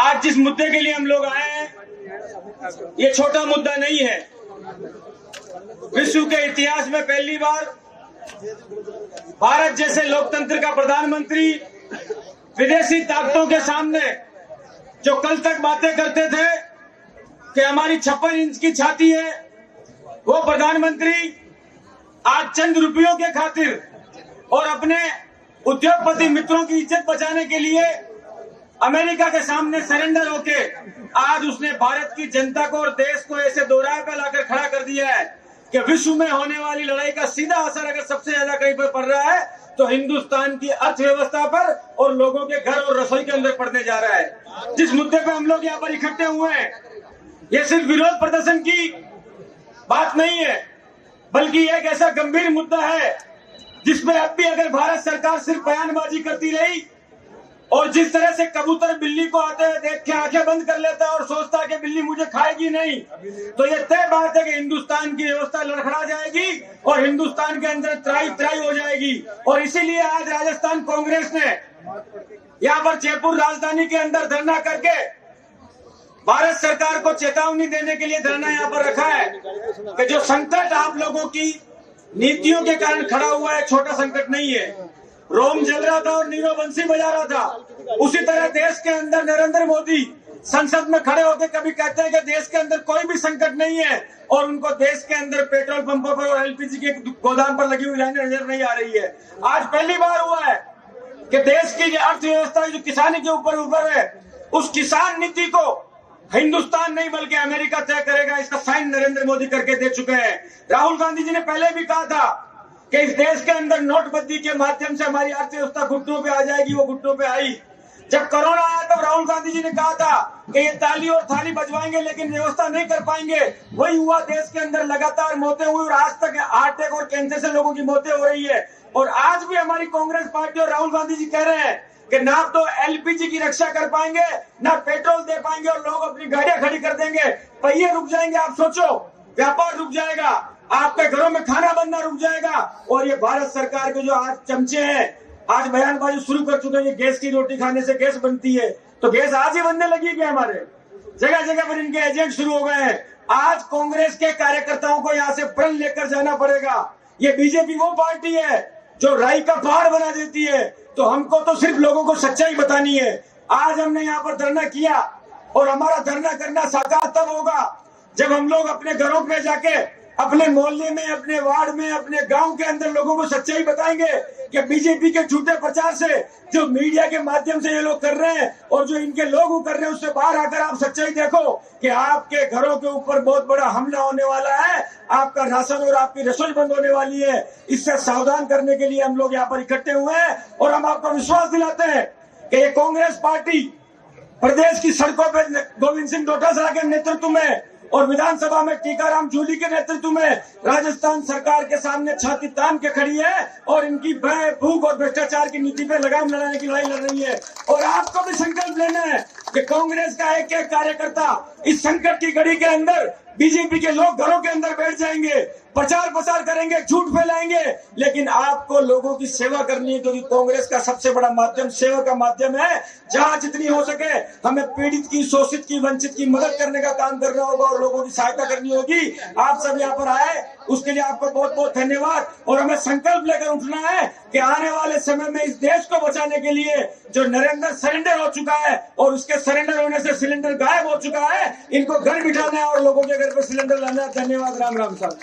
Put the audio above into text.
आज जिस मुद्दे के लिए हम लोग आए हैं ये छोटा मुद्दा नहीं है। विश्व के इतिहास में पहली बार भारत जैसे लोकतंत्र का प्रधानमंत्री विदेशी ताकतों के सामने जो कल तक बातें करते थे कि हमारी 56 इंच की छाती है, वो प्रधानमंत्री आज चंद रुपयों के खातिर और अपने उद्योगपति मित्रों की इज्जत बचाने के लिए अमेरिका के सामने सरेंडर होके आज उसने भारत की जनता को और देश को ऐसे दोराहे पे लाकर खड़ा कर दिया है कि विश्व में होने वाली लड़ाई का सीधा असर अगर सबसे ज्यादा कहीं पर पड़ रहा है तो हिंदुस्तान की अर्थव्यवस्था पर और लोगों के घर और रसोई के अंदर पड़ने जा रहा है। जिस मुद्दे पे हम लोग यहाँ पर इकट्ठे हुए हैं, ये सिर्फ विरोध प्रदर्शन की बात नहीं है, बल्कि एक ऐसा गंभीर मुद्दा है जिसमें अब भी अगर भारत सरकार सिर्फ बयानबाजी करती रही और जिस तरह से कबूतर बिल्ली को आते हुए देख के आंखें बंद कर लेता है और सोचता है कि बिल्ली मुझे खाएगी नहीं, तो ये तय बात है कि हिंदुस्तान की व्यवस्था लड़खड़ा जाएगी और हिंदुस्तान के अंदर त्राई त्राई हो जाएगी। और इसीलिए आज राजस्थान कांग्रेस ने यहाँ पर जयपुर राजधानी के अंदर धरना करके भारत सरकार को चेतावनी देने के लिए धरना यहाँ पर रखा है कि जो संकट आप लोगों की नीतियों के कारण खड़ा हुआ है, छोटा संकट नहीं है। रोम जल रहा था और नीरो बंसी बजा रहा था, उसी तरह देश के अंदर नरेंद्र मोदी संसद में खड़े होकर कभी कहते हैं कि देश के अंदर कोई भी संकट नहीं है और उनको देश के अंदर पेट्रोल पंपों पर और एलपीजी के गोदाम पर लगी हुई लाइनें नजर नहीं आ रही है। आज पहली बार हुआ है कि देश की अर्थव्यवस्था जो किसानी के ऊपर उभर है, उस किसान नीति को हिंदुस्तान नहीं बल्कि अमेरिका तय करेगा। इसका साइन नरेंद्र मोदी करके दे चुके हैं। राहुल गांधी जी ने पहले भी कहा था कि इस देश के अंदर नोटबंदी के माध्यम से हमारी अर्थव्यवस्था घुटनों पे आ जाएगी, वो घुटनों पे आई। जब कोरोना आया तब राहुल गांधी जी ने कहा था कि ये ताली और थाली बजवाएंगे लेकिन व्यवस्था नहीं कर पाएंगे। वही हुआ, देश के अंदर लगातार मौतें हुई और आज तक हार्ट अटैक और कैंसर से लोगों की मौतें हो रही है। और आज भी हमारी कांग्रेस पार्टी और राहुल गांधी जी कह रहे हैं कि ना तो एलपीजी की रक्षा कर पाएंगे, ना पेट्रोल दे पाएंगे और लोग अपनी गाड़ियां खड़ी कर देंगे। पहिए रुक जाएंगे, आप सोचो, व्यापार रुक जाएगा, आपके घरों में खाना बनना रुक जाएगा। और ये भारत सरकार के जो आज चमचे हैं आज बयानबाजी शुरू कर चुके हैं, गैस की रोटी खाने से गैस बनती है, तो गैस आज ही बनने लगी क्या? हमारे जगह जगह पर इनके एजेंट शुरू हो गए हैं। आज कांग्रेस के कार्यकर्ताओं को यहाँ से प्रण लेकर जाना पड़ेगा। ये बीजेपी वो पार्टी है जो राई का पहाड़ बना देती है, तो हमको तो सिर्फ लोगों को सच्चाई बतानी है। आज हमने यहाँ पर धरना किया और हमारा धरना करना साकार तब होगा जब हम लोग अपने घरों में जाके, अपने मोहल्ले में, अपने वार्ड में, अपने गांव के अंदर लोगों को सच्चाई बताएंगे कि बीजेपी के झूठे प्रचार से जो मीडिया के माध्यम से ये लोग कर रहे हैं और जो इनके लोग कर रहे हैं, उससे बाहर आकर आप सच्चाई देखो कि आपके घरों के ऊपर बहुत बड़ा हमला होने वाला है, आपका राशन और आपकी रसोई बंद होने वाली है। इससे सावधान करने के लिए हम लोग यहाँ पर इकट्ठे हुए हैं और हम आपको विश्वास दिलाते हैं कि ये कांग्रेस पार्टी प्रदेश की सड़कों पर गोविंद सिंह डोटासरा के नेतृत्व में और विधानसभा में टीकाराम जूली के नेतृत्व में राजस्थान सरकार के सामने छाती तान के खड़ी है और इनकी भय, भूख और भ्रष्टाचार की नीति पर लगाम लगाने की लड़ाई लड़ रही है। और आपको भी संकल्प लेना है कि कांग्रेस का एक एक कार्यकर्ता इस संकट की घड़ी के अंदर, बीजेपी के लोग घरों के अंदर बैठ जाएंगे, प्रचार प्रसार करेंगे, झूठ फैलाएंगे, लेकिन आपको लोगों की सेवा करनी है, क्योंकि कांग्रेस का सबसे बड़ा माध्यम सेवा का माध्यम है। जहां जितनी हो सके हमें पीड़ित की, शोषित की, वंचित की मदद करने का काम करना होगा और लोगों की सहायता करनी होगी। आप सब यहाँ पर आए, उसके लिए आपको बहुत बहुत धन्यवाद। और हमें संकल्प लेकर उठना है कि आने वाले समय में इस देश को बचाने के लिए जो नरेंद्र सरेंडर हो चुका है और उसके सरेंडर होने से सिलेंडर गायब हो चुका है, इनको घर बिठाना है और लोगों के घर पर सिलेंडर लाना है। धन्यवाद। राम राम साहब।